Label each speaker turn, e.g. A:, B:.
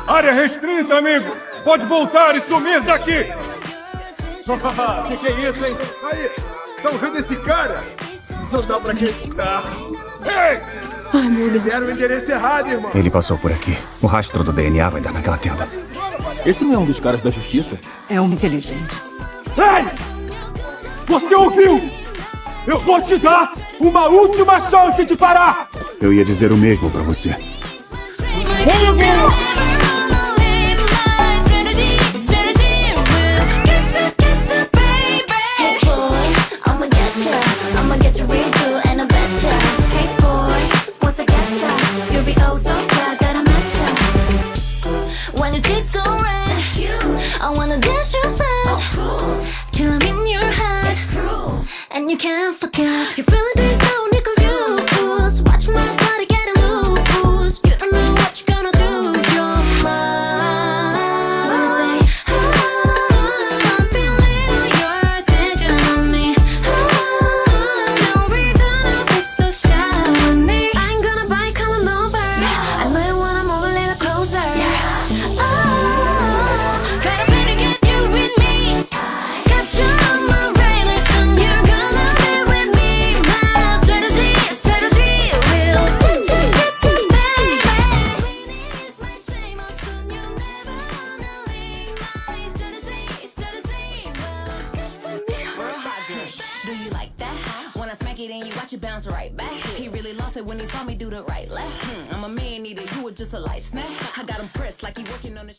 A: Área restrita, amigo! Pode voltar e sumir daqui!
B: Que é isso, hein?
C: Aí, estão vendo esse cara? Não dá pra acreditar.
A: Ei!
D: Ai, meu Deus.
C: Deram o endereço errado, irmão.
E: Ele passou por aqui. O rastro do DNA vai dar naquela tenda.
B: Esse não é um dos caras da justiça?
D: É um inteligente.
B: Ei! Você ouviu? Eu vou te dar uma última chance de parar!
E: Eu ia dizer o mesmo pra você.
F: When you take so red, I wanna dance your side till I'm in your head, and you can't forget. You feel this now, you're confused. Watch my body get loose. You don't know what you're gonna do. You're mine. When I say, I'm feeling all your attention on me. No reason to be so shy with me. I ain't gonna bite, coming over. I know you wanna move a little closer.
G: Do you like that? When I smack it and you watch it bounce right back. He really lost it when he saw me do the right left. I'm a man eater, you were just a light snack. I got him pressed like he working on the